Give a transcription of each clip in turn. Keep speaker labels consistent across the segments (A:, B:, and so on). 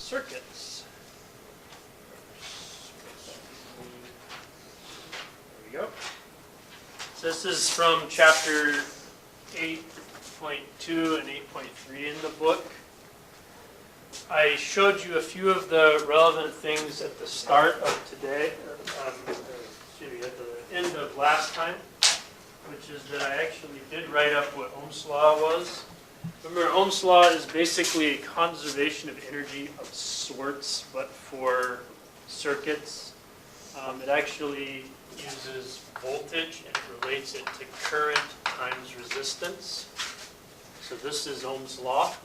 A: circuits. There we go. So this is from chapter 8.2 and 8.3 in the book. I showed you a few of the relevant things at the start of today, excuse me, at the end of last time, which is that I actually did write up what Ohm's law was. Remember, Ohm's law is basically a conservation of energy of sorts, but for circuits. It actually uses voltage and relates it to current times resistance. So this is Ohm's law.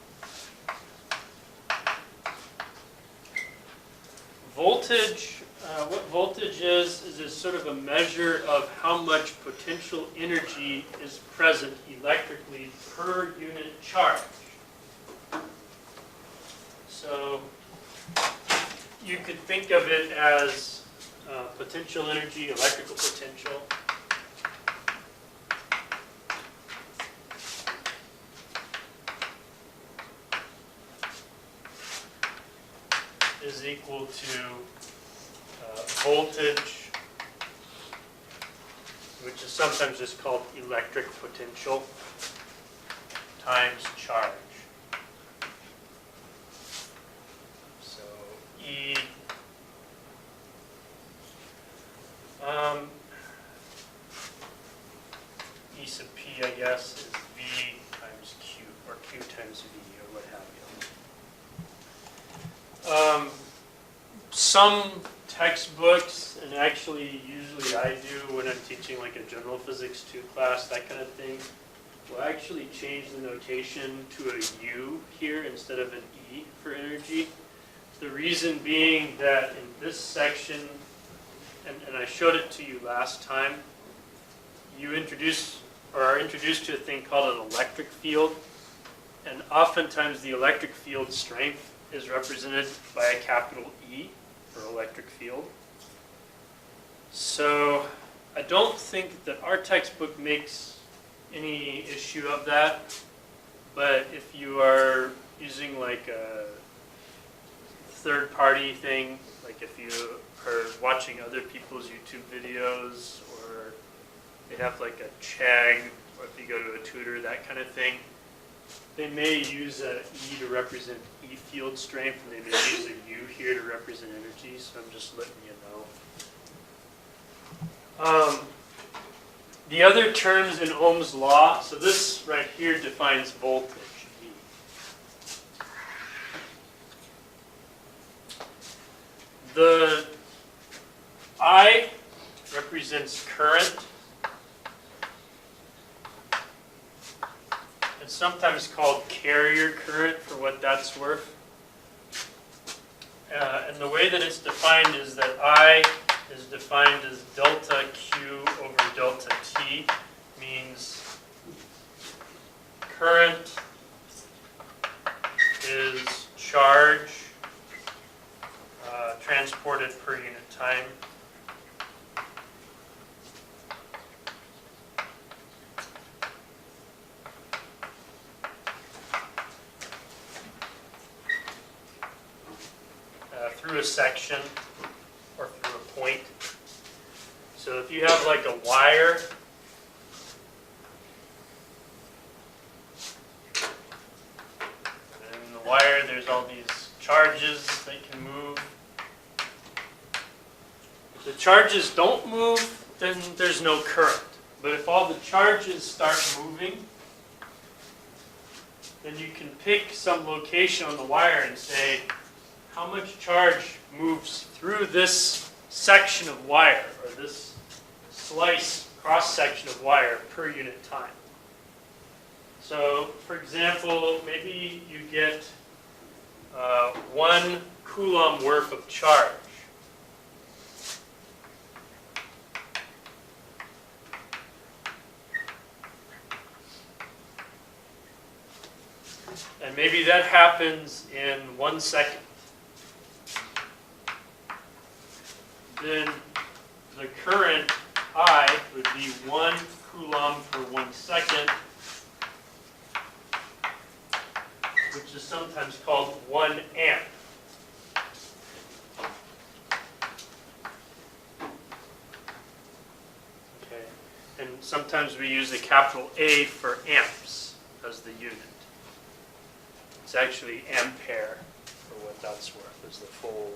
A: Voltage, what voltage is sort of a measure of how much potential energy is present electrically per unit charge. So you could think of it as potential energy, electrical potential. Is equal to voltage, which is sometimes just called electric potential, times charge. So E E sub P, I guess, is V times Q, or Q times V, or what have you. Some textbooks, and actually usually I do when I'm teaching like a general physics 2 class, that kind of thing, will actually change the notation to a U here instead of an E for energy. The reason being that in this section, and I showed it to you last time, you are introduced to a thing called an electric field, and oftentimes the electric field strength is represented by a capital E for electric field. So I don't think that our textbook makes any issue of that, but if you are using like a third-party thing, like if you are watching other people's YouTube videos, or they have like a CHAG, or if you go to a tutor, that kind of thing, they may use an E to represent E field strength, and they may use a U here to represent energy, so I'm just letting you know. The other terms in Ohm's law, so this right here defines voltage, V. The I represents current. It's sometimes called carrier current for what that's worth. And the way that it's defined is that I is defined as delta Q over delta T, means current is charge transported per unit time. Through a section or through a point. So if you have like a wire, and in the wire there's all these charges that can move. If the charges don't move, then there's no current. But if all the charges start moving, then you can pick some location on the wire and say, how much charge moves through this section of wire, or this slice, cross-section of wire per unit time. So, for example, maybe you get 1 coulomb worth of charge. And maybe that happens in 1 second. Then the current I would be 1 coulomb per 1 second, which is sometimes called 1 amp. sometimes we use a capital A for amps as the unit. It's actually ampere, for what that's worth, is the full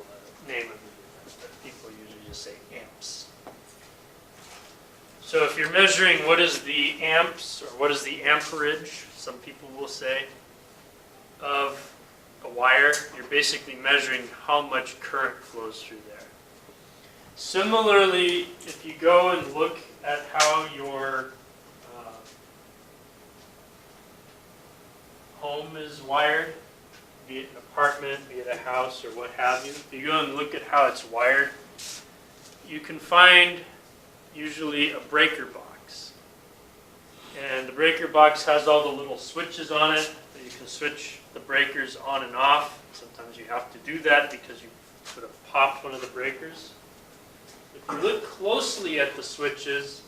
A: name of the unit, but people usually just say amps. So if you're measuring what is the amps, or what is the amperage, some people will say, of a wire, you're basically measuring how much current flows through there. Similarly, if you go and look at how your home is wired, be it an apartment, be it a house, or what have you, if you go and look at how it's wired, you can find usually a breaker box. And the breaker box has all the little switches on it that you can switch the breakers on and off. Sometimes you have to do that because you sort of popped one of the breakers. If you look closely at the switches,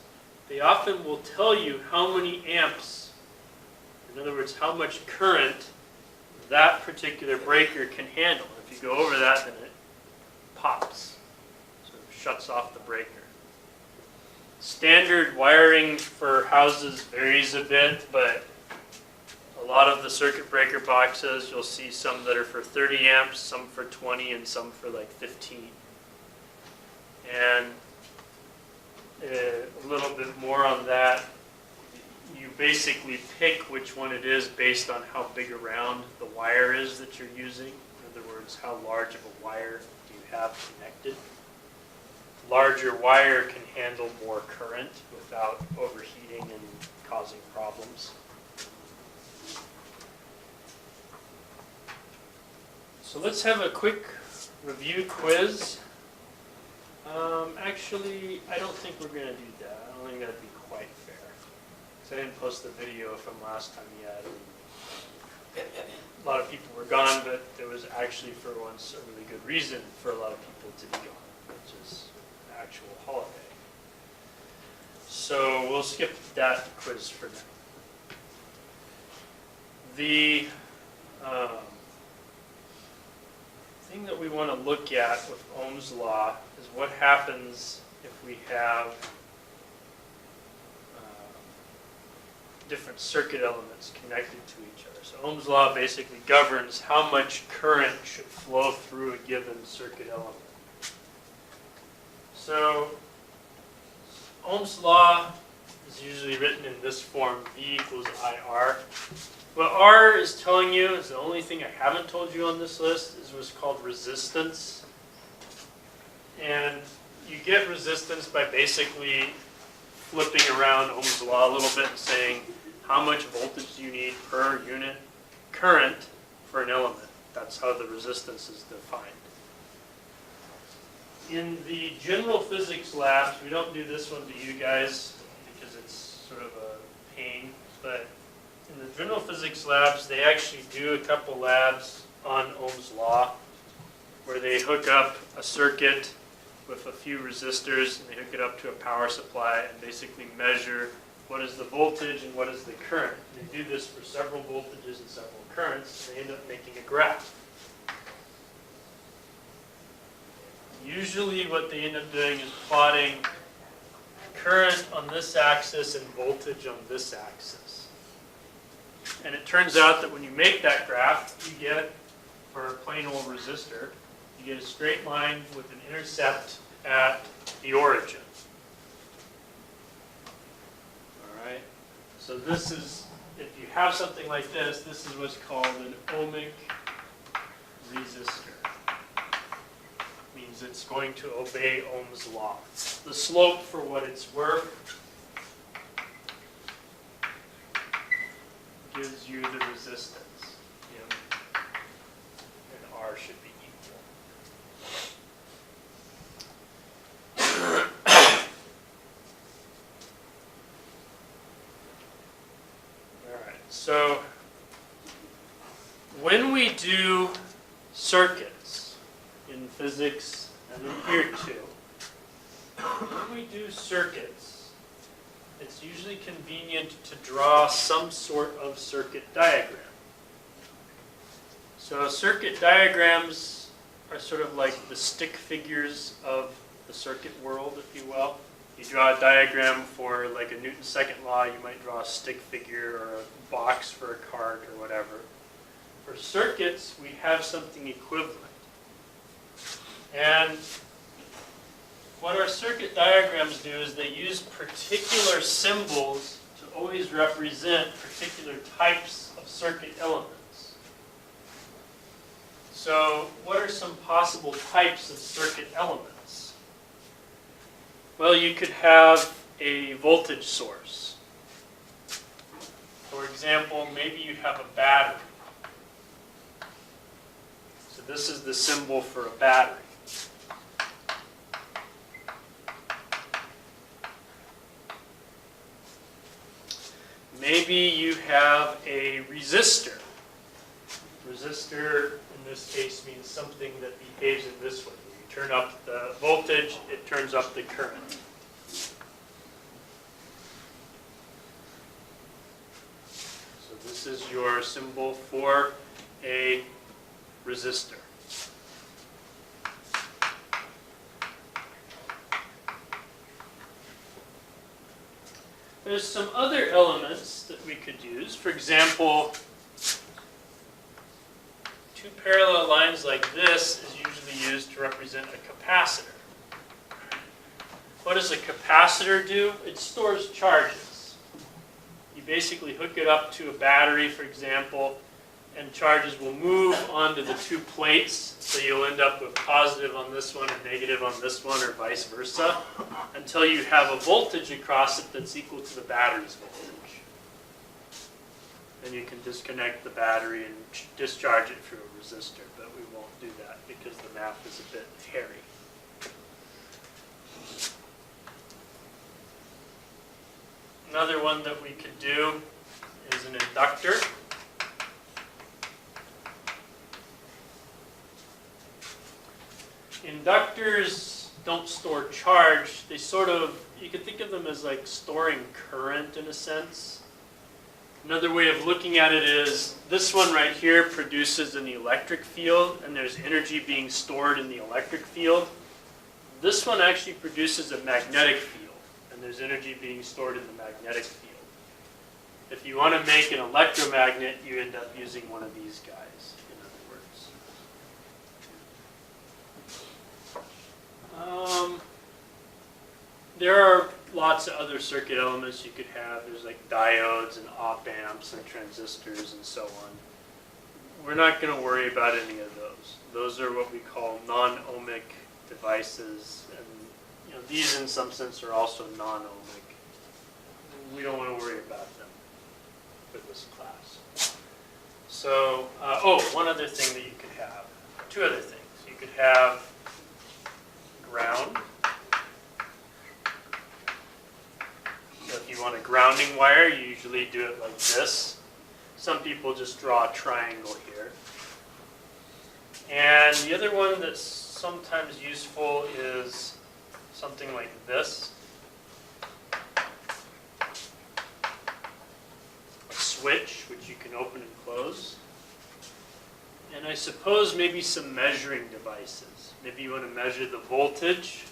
A: they often will tell you how many amps, in other words, how much current that particular breaker can handle. If you go over that, then it pops, sort of shuts off the breaker. Standard wiring for houses varies a bit, but a lot of the circuit breaker boxes, you'll see some that are for 30 amps, some for 20, and some for like 15. And a little bit more on that, you basically pick which one it is based on how big around the wire is that you're using. In other words, how large of a wire do you have connected. Larger wire can handle more current without overheating and causing problems. So let's have a quick review quiz. Actually, I don't think we're going to do that. I don't think that'd be quite fair. Because I didn't post the video from last time yet. A lot of people were gone, but there was actually, for once, a really good reason for a lot of people to be gone, which is an actual holiday. So we'll skip that quiz for now. The thing that we want to look at with Ohm's law is what happens if we have different circuit elements connected to each other. So Ohm's law basically governs how much current should flow through a given circuit element. So Ohm's law is usually written in this form, V equals IR. What R is telling you is the only thing I haven't told you on this list is what's called resistance. And you get resistance by basically flipping around Ohm's law a little bit and saying how much voltage do you need per unit current for an element. That's how the resistance is defined. In the general physics labs, we don't do this one to you guys because it's sort of a pain, but in the general physics labs, they actually do a couple labs on Ohm's law where they hook up a circuit with a few resistors and they hook it up to a power supply and basically measure what is the voltage and what is the current. They do this for several voltages and several currents, and they end up making a graph. Usually what they end up doing is plotting current on this axis and voltage on this axis. And it turns out that when you make that graph, you get, for a plain old resistor, you get a straight line with an intercept at the origin. All right? So this is, if you have something like this, this is what's called an ohmic resistor. Means it's going to obey Ohm's law. The slope, for what it's worth, gives you the resistance. And R should be equal. All right, so when we do circuits in physics and in here too, when we do circuits, it's usually convenient to draw some sort of circuit diagram. So circuit diagrams are sort of like the stick figures of the circuit world, if you will. You draw a diagram for like a Newton's second law, you might draw a stick figure or a box for a cart or whatever. For circuits, we have something equivalent. And what our circuit diagrams do is they use particular symbols to always represent particular types of circuit elements. So what are some possible types of circuit elements? Well, you could have a voltage source. For example, maybe you have a battery. So this is the symbol for a battery. Maybe you have a resistor. Resistor, in this case, means something that behaves in this way. You turn up the voltage, it turns up the current. So this is your symbol for a resistor. There's some other elements that we could use. For example, two parallel lines like this is usually used to represent a capacitor. What does a capacitor do? It stores charges. You basically hook it up to a battery, for example, and charges will move onto the two plates, so you'll end up with positive on this one and negative on this one, or vice versa, until you have a voltage across it that's equal to the battery's voltage. Then you can disconnect the battery and discharge it through a resistor, but we won't do that because the math is a bit hairy. Another one that we could do is an inductor. Inductors don't store charge. They sort of, you could think of them as like storing current in a sense. Another way of looking at it is this one right here produces an electric field, and there's energy being stored in the electric field. This one actually produces a magnetic field, and there's energy being stored in the magnetic field. If you want to make an electromagnet, you end up using one of these guys, in other words. There are lots of other circuit elements you could have. There's like diodes and op amps and transistors and so on. We're not going to worry about any of those. Those are what we call non-ohmic devices, and these in some sense are also non-ohmic. We don't want to worry about them for this class. So, one other thing that you could have, two other things. You could have ground. So if you want a grounding wire, you usually do it like this. Some people just draw a triangle here. And the other one that's sometimes useful is something like this. A switch, which you can open and close. And I suppose maybe some measuring devices. Maybe you want to measure the voltage.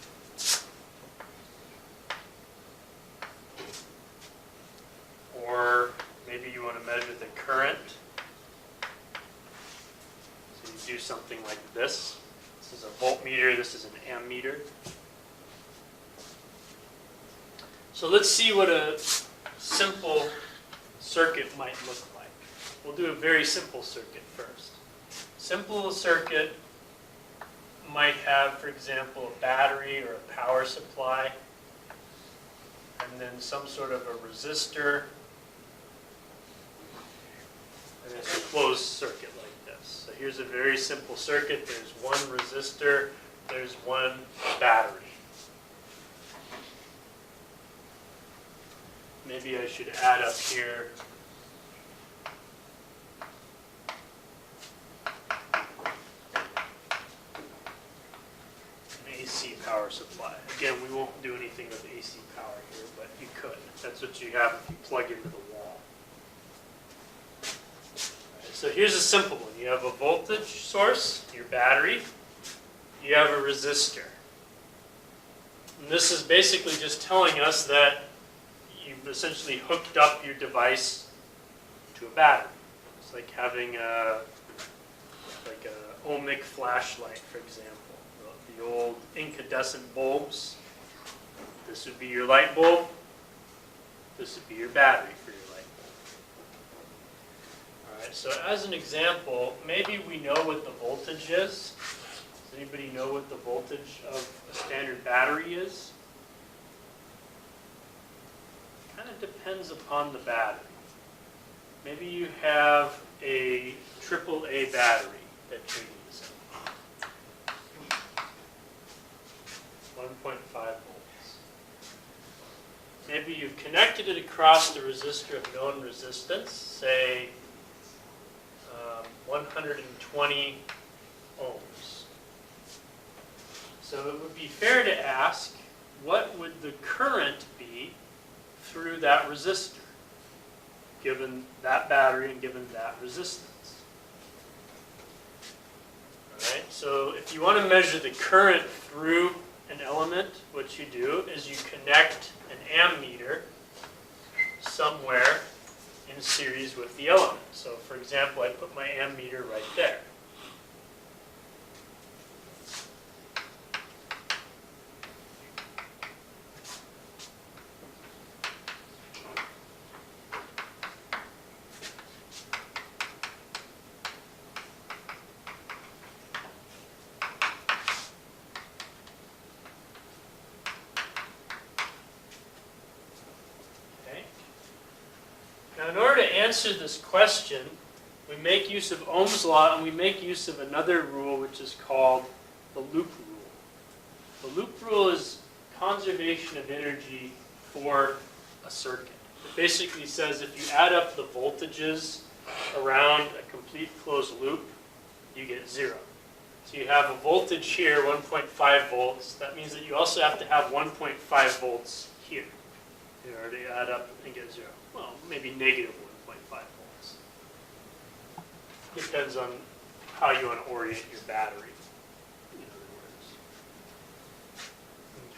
A: Or maybe you want to measure the current. So you do something like this. This is a voltmeter, this is an ammeter. So let's see what a simple circuit might look like. We'll do a very simple circuit first. Simple circuit might have, for example, a battery or a power supply, and then some sort of a resistor. And it's a closed circuit like this. So here's a very simple circuit. There's one resistor, there's one battery. Maybe I should add up here an AC power supply. Again, we won't do anything with AC power here, but you could. That's what you have if you plug into the wall. So here's a simple one. You have a voltage source, your battery. You have a resistor. And this is basically just telling us that you've essentially hooked up your device to a battery. It's like having a ohmic flashlight, for example. The old incandescent bulbs. This would be your light bulb. This would be your battery for your light bulb. All right, so as an example, maybe we know what the voltage is. Does anybody know what the voltage of a standard battery is? Kind of depends upon the battery. Maybe you have a AAA battery that you're using. 1.5 volts. Maybe you've connected it across the resistor of known resistance, say 120 ohms. So it would be fair to ask, what would the current be through that resistor, given that battery and given that resistance? All right, so if you want to measure the current through an element, what you do is you connect an ammeter somewhere in series with the element. So for example, I put my ammeter right there. Now, in order to answer this question, we make use of Ohm's law, and we make use of another rule which is called the loop rule. The loop rule is conservation of energy for a circuit. It basically says if you add up the voltages around a complete closed loop, you get 0. So you have a voltage here, 1.5 volts. That means that you also have to have 1.5 volts here in order to add up and get 0. Well, maybe negative 1.5 volts. Depends on how you want to orient your battery, in other words.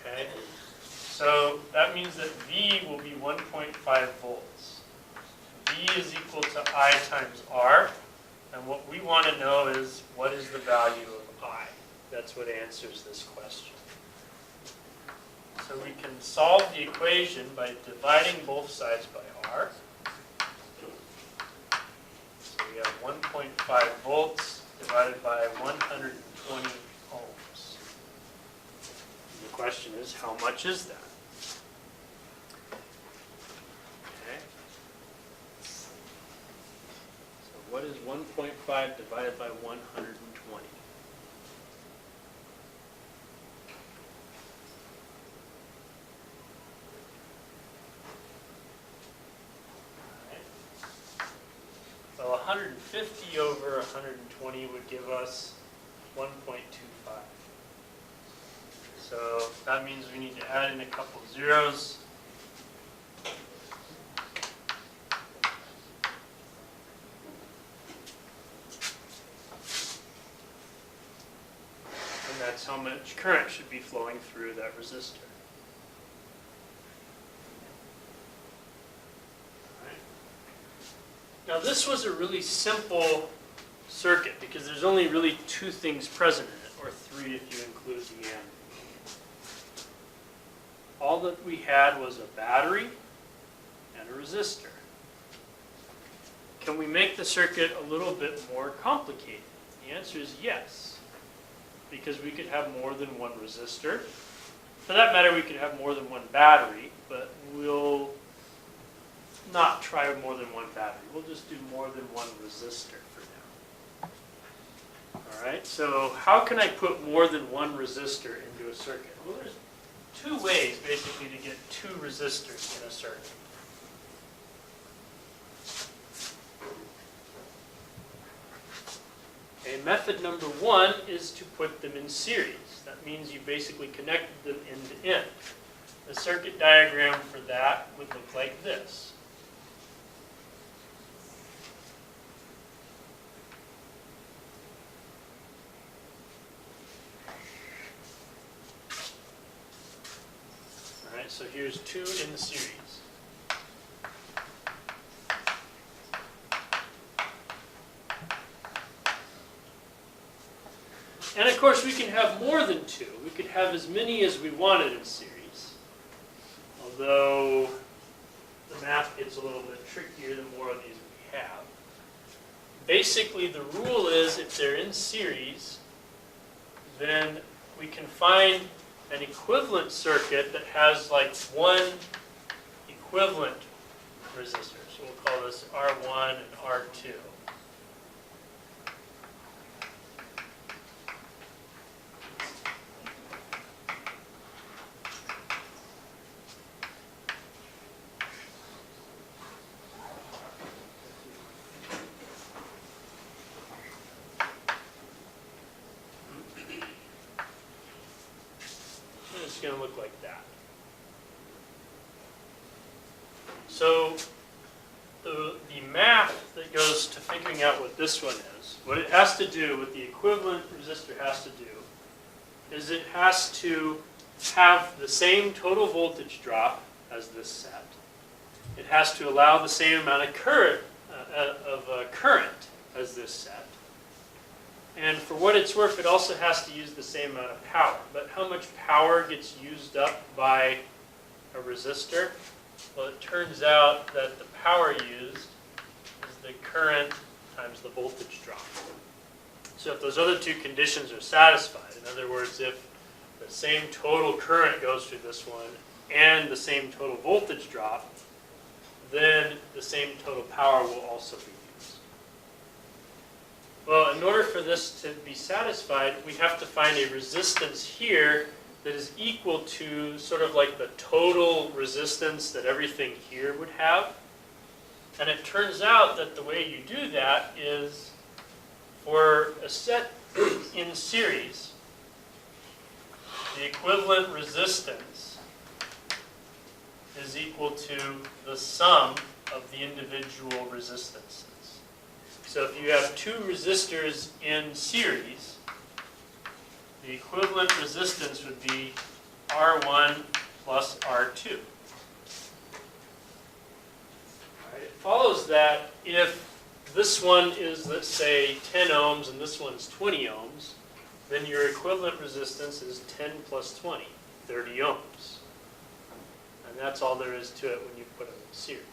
A: Okay, so that means that V will be 1.5 volts. V is equal to I times R, and what we want to know is what is the value of I. That's what answers this question. So we can solve the equation by dividing both sides by R. So we have 1.5 volts divided by 120 ohms. And the question is, how much is that? Okay. So what is 1.5 divided by 120? So 150 over 120 would give us 1.25. So that means we need to add in a couple zeros. And that's how much current should be flowing through that resistor. Now this was a really simple circuit because there's only really 2 things present in it, or 3 if you include the AND. All that we had was a battery and a resistor. Can we make the circuit a little bit more complicated? The answer is yes, because we could have more than one resistor. For that matter, we could have more than one battery, but we'll not try more than one battery. We'll just do more than one resistor for now. All right, so how can I put more than one resistor into a circuit? Well, there's 2 ways basically to get 2 resistors in a circuit. Okay, method number 1 is to put them in series. That means you basically connected them end to end. The circuit diagram for that would look like this. Alright, so here's 2 in series. And of course we can have more than 2. We could have as many as we wanted in series. Although the math gets a little bit trickier the more of these we have. Basically the rule is if they're in series, then we can find an equivalent circuit that has like 1 equivalent resistor. So we'll call this R1 and R2. It's going to look like that. So the math that goes to figuring out what this one is, what it has to do, what the equivalent resistor has to do, is it has to have the same total voltage drop as this set. It has to allow the same amount of current as this set. And for what it's worth, it also has to use the same amount of power. But how much power gets used up by a resistor? Well, it turns out that the power used is the current times the voltage drop. So if those other 2 conditions are satisfied, in other words, if the same total current goes through this one and the same total voltage drop, then the same total power will also be used. Well, in order for this to be satisfied, we have to find a resistance here that is equal to sort of like the total resistance that everything here would have. And it turns out that the way you do that is for a set in series, the equivalent resistance is equal to the sum of the individual resistances. So if you have 2 resistors in series, the equivalent resistance would be R1 plus R2. Right, it follows that if this one is, let's say, 10 ohms and this one's 20 ohms, then your equivalent resistance is 10 plus 20, 30 ohms. And that's all there is to it when you put them in series.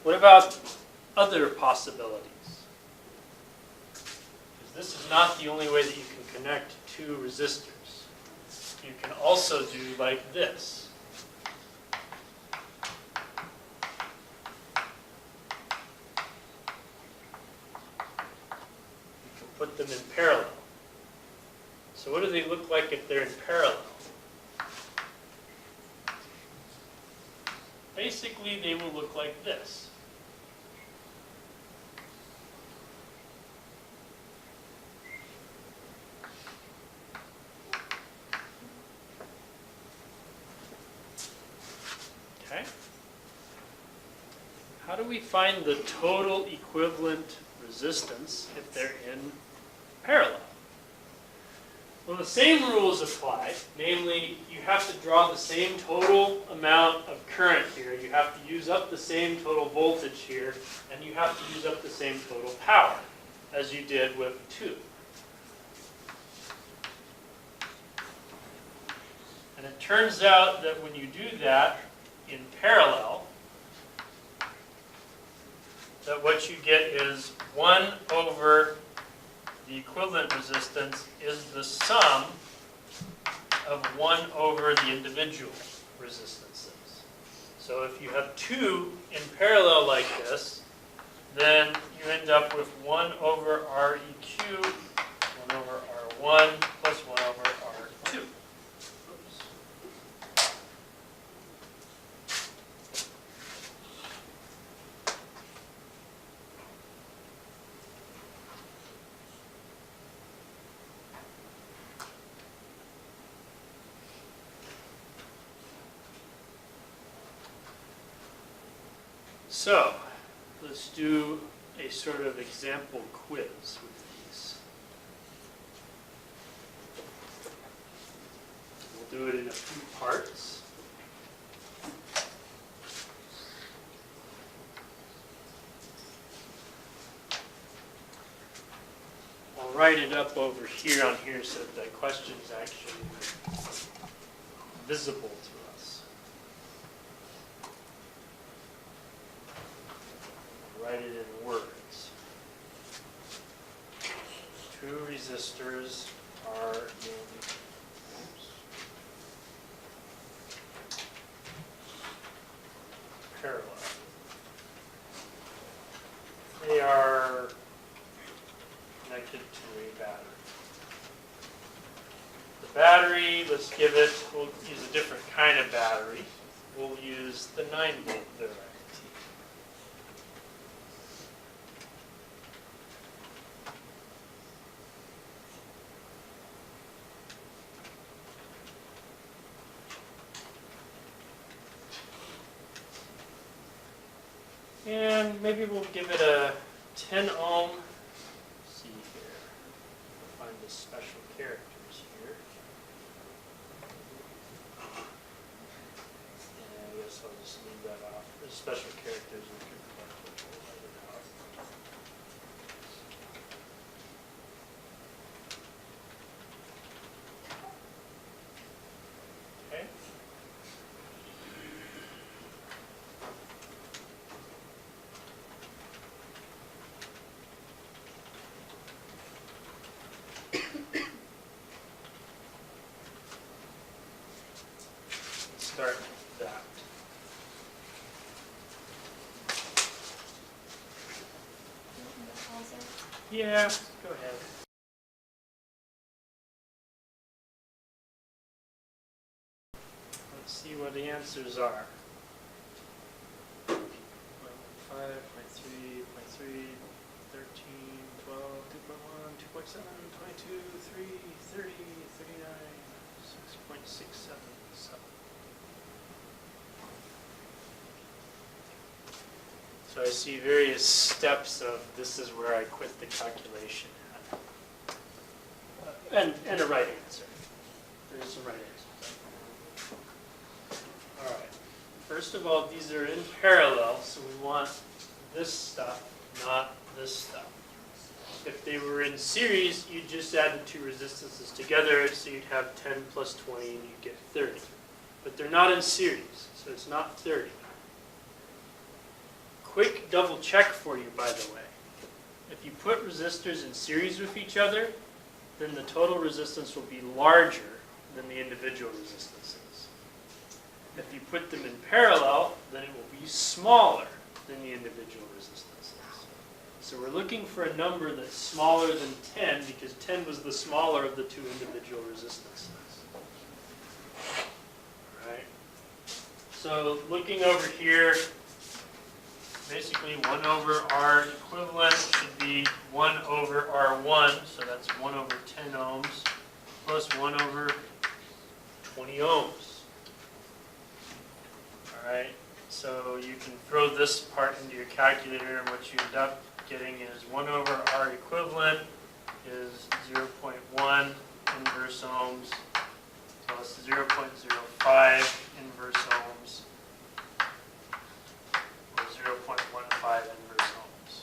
A: What about other possibilities? Because this is not the only way that you can connect 2 resistors. You can also do like this. You can put them in parallel. So what do they look like if they're in parallel? Basically, they will look like this. Okay. How do we find the total equivalent resistance if they're in parallel? Well, the same rules apply. Namely, you have to draw the same total amount of current here. You have to use up the same total voltage here. And you have to use up the same total power as you did with 2. And it turns out that when you do that in parallel, that what you get is 1 over the equivalent resistance is the sum of 1 over the individual resistances. So if you have 2 in parallel like this, then you end up with 1 over Req, 1 over R1 plus 1 over R2. Oops. So, let's do a sort of example quiz with these. do it in a few parts. I'll write it up over here on here so that the question's actually visible to us. I'll write it in words. 2 resistors are in parallel. They are connected to a battery. The battery, let's give it, we'll use a different kind of battery. We'll use the 9-volt variety. And maybe we'll give it a 10 ohm. Let's see here. I'll find the special characters here. Yeah, I guess I'll just leave that off. The special characters we can write it out. Okay. Start with that. Yeah, go ahead. Let's see what the answers are. 5, 0.3, 0.3, 13, 12, 2.1, 2.7, 22, 3, 30, 39, 6.677. So I see various steps of this is where I quit the calculation at. And a right answer. There's some right answers. All right. First of all, these are in parallel, so we want this stuff, not this stuff. If they were in series, you'd just add the 2 resistances together, so you'd have 10 plus 20 and you'd get 30. But they're not in series, so it's not 30. Quick double check for you, by the way. If you put resistors in series with each other, then the total resistance will be larger than the individual resistances. If you put them in parallel, then it will be smaller than the individual resistances. So we're looking for a number that's smaller than 10 because 10 was the smaller of the 2 individual resistances. All right. So looking over here, basically 1 over R equivalent should be 1 over R1, so that's 1 over 10 ohms, plus 1 over 20 ohms. All right, so you can throw this part into your calculator, and what you end up getting is 1 over R equivalent is 0.1 inverse ohms plus 0.05 inverse ohms. 0.15 inverse ohms.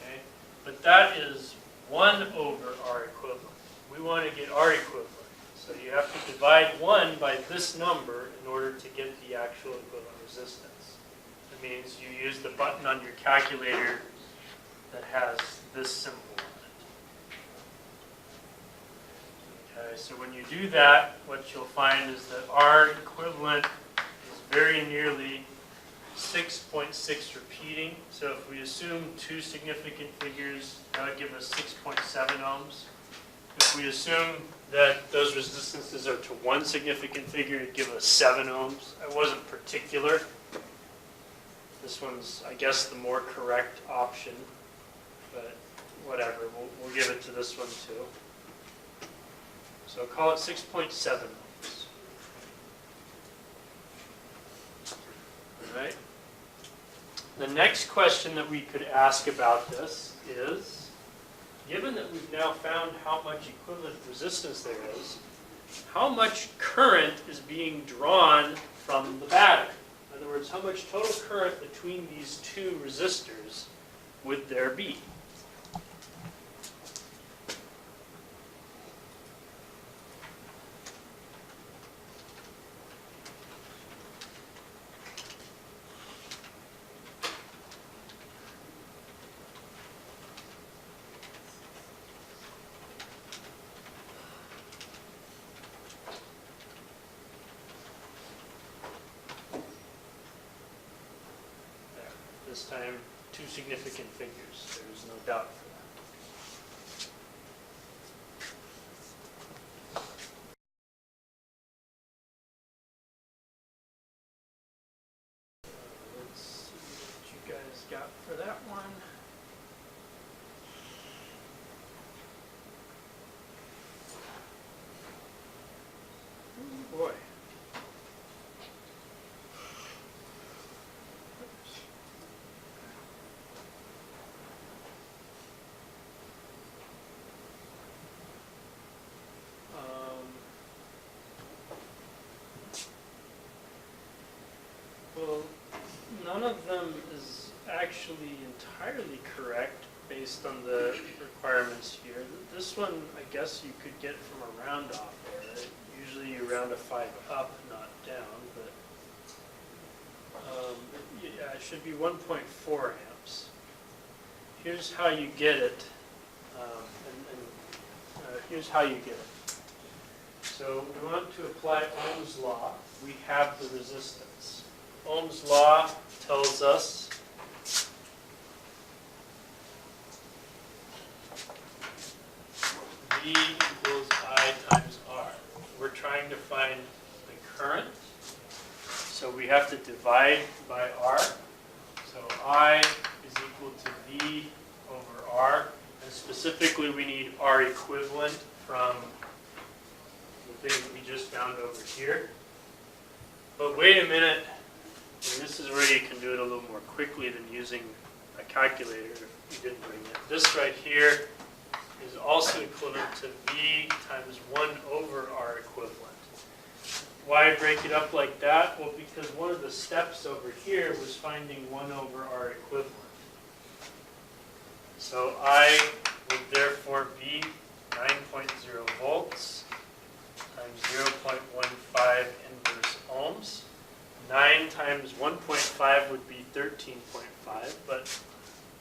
A: Okay, but that is 1 over R equivalent. We want to get R equivalent. So you have to divide 1 by this number in order to get the actual equivalent resistance. That means you use the button on your calculator that has this symbol on it. Okay, so when you do that, what you'll find is that R equivalent is very nearly 6.6 repeating. So if we assume 2 significant figures, that would give us 6.7 ohms. If we assume that those resistances are to 1 significant figure, it'd give us 7 ohms. I wasn't particular. This one's, I guess, the more correct option, but whatever. We'll give it to this one too. So call it 6.7 ohms. All right. The next question that we could ask about this is, given that we've now found how much equivalent resistance there is, how much current is being drawn from the battery. In other words, how much total current between these two resistors would there be? This time, two significant figures. There's no doubt for that. Let's see what you guys got for that one. Oh boy. Well, none of them is actually entirely correct based on the requirements here. This one, I guess you could get from a round off there. Right? Usually you round a 5 up, not down, but yeah, it should be 1.4 amps. Here's how you get it, here's how you get it. So we want to apply Ohm's law. We have the resistance. Ohm's law tells us V equals I times R. We're trying to find the current, so we have to divide by R. So I is equal to V over R, and specifically we need R equivalent from the thing that we just found over here. But wait a minute. And this is where you can do it a little more quickly than using a calculator if you didn't bring it. This right here is also equivalent to V times 1 over R equivalent. Why break it up like that? Well, because one of the steps over here was finding 1 over R equivalent. So I would therefore be 9.0 volts times 0.15 inverse ohms. 9 times 1.5 would be 13.5, but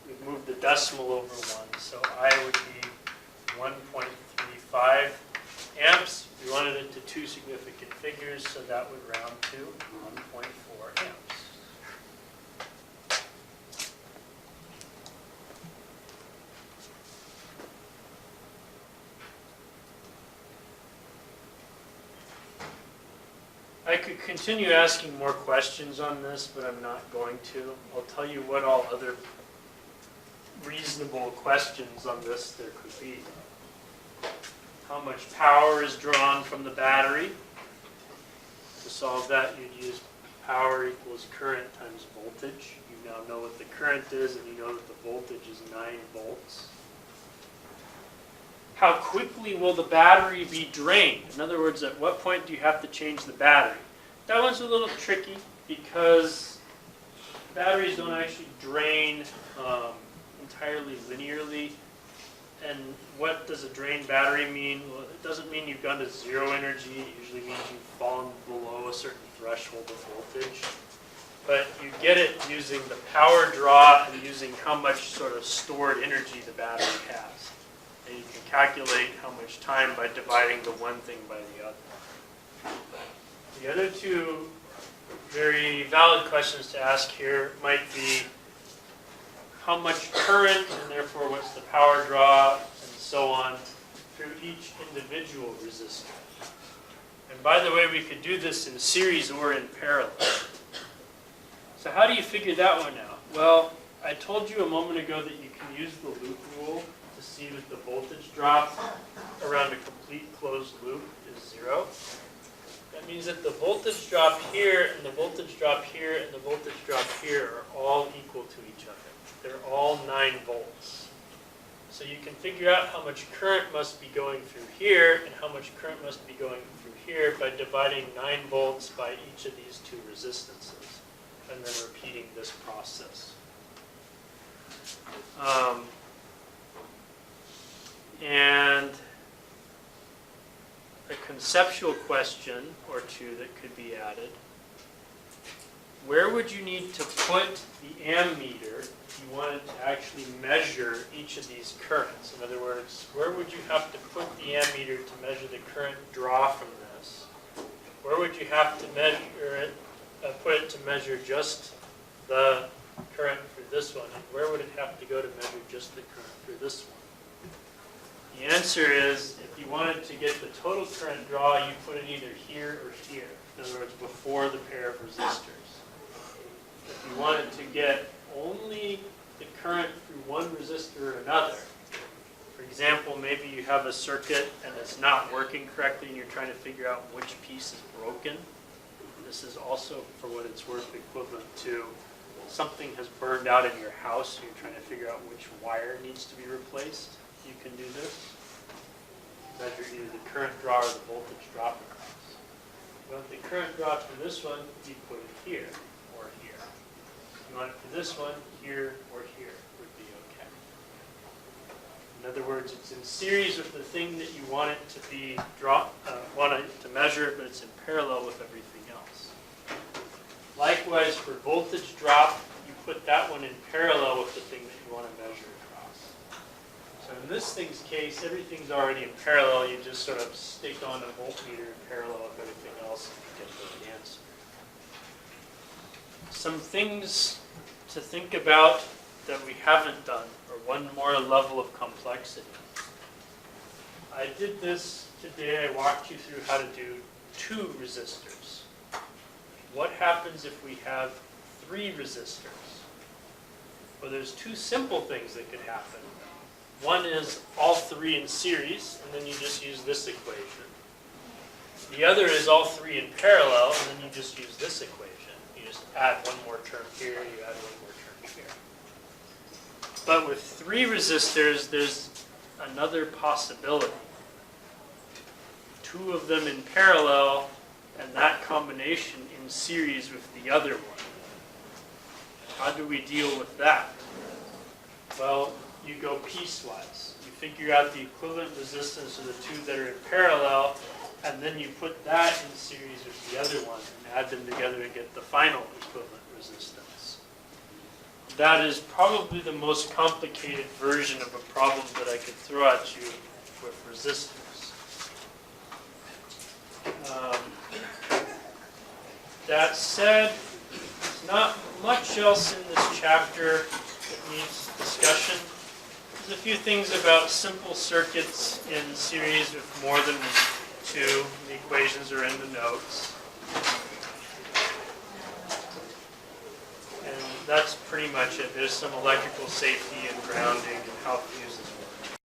A: we've moved the decimal over 1, so I would be 1.35 amps. We wanted it to two significant figures, so that would round to 1.4 amps. I could continue asking more questions on this, but I'm not going to. I'll tell you what all other reasonable questions on this there could be. How much power is drawn from the battery? To solve that, you'd use power equals current times voltage. You now know what the current is, and you know that the voltage is 9 volts. How quickly will the battery be drained? In other words, at what point do you have to change the battery? That one's a little tricky because batteries don't actually drain entirely linearly. And what does a drained battery mean? Well, it doesn't mean you've gone to zero energy. It usually means you've fallen below a certain threshold of voltage. But you get it using the power draw and using how much sort of stored energy the battery has. And you can calculate how much time by dividing the one thing by the other. The other two very valid questions to ask here might be how much current, and therefore what's the power draw, and so on, through each individual resistor. And by the way, we could do this in series or in parallel. So how do you figure that one out? Well, I told you a moment ago that you can use the loop rule to see that the voltage drop around a complete closed loop is 0. That means that the voltage drop here, and the voltage drop here, and the voltage drop here are all equal to each other. They're all 9 volts. So you can figure out how much current must be going through here and how much current must be going through here by dividing 9 volts by each of these 2 resistances, and then repeating this process. And a conceptual question or two that could be added. Where would you need to put the ammeter if you wanted to actually measure each of these currents? In other words, where would you have to put the ammeter to measure the current draw from this? Where would you have to measure it, put it to measure just the current for this one? And where would it have to go to measure just the current for this one? The answer is, if you wanted to get the total current draw, you put it either here or here. In other words, before the pair of resistors. If you wanted to get only the current through one resistor or another, for example, maybe you have a circuit and it's not working correctly and you're trying to figure out which piece is broken. This is also, for what it's worth, equivalent to something has burned out in your house and you're trying to figure out which wire needs to be replaced. You can do this. Measure either the current draw or the voltage drop across. Well, if the current draw for this one, you put it here or here. If you want it for this one, here or here would be okay. In other words, it's in series with the thing that you want it to be want it to measure, but it's in parallel with everything else. Likewise, for voltage drop, you put that one in parallel with the thing that you want to measure across. So in this thing's case, everything's already in parallel. You just sort of stick on a voltmeter in parallel with everything else and you get the answer. Some things to think about that we haven't done, or one more level of complexity. I did this today. I walked you through how to do 2 resistors. What happens if we have 3 resistors? Well, there's 2 simple things that could happen. One is all 3 in series, and then you just use this equation. The other is all 3 in parallel, and then you just use this equation. You just add one more term here, you add one more term here. But with 3 resistors, there's another possibility. 2 of them in parallel, and that combination in series with the other one. How do we deal with that? Well, you go piecewise. You figure out the equivalent resistance of the 2 that are in parallel, and then you put that in series with the other one and add them together to get the final equivalent resistance. That is probably the most complicated version of a problem that I could throw at you with resistors. That said, there's not much else in this chapter that needs discussion. There's a few things about simple circuits in series with more than 2. The equations are in the notes. And that's pretty much it. There's some electrical safety and grounding and how fuses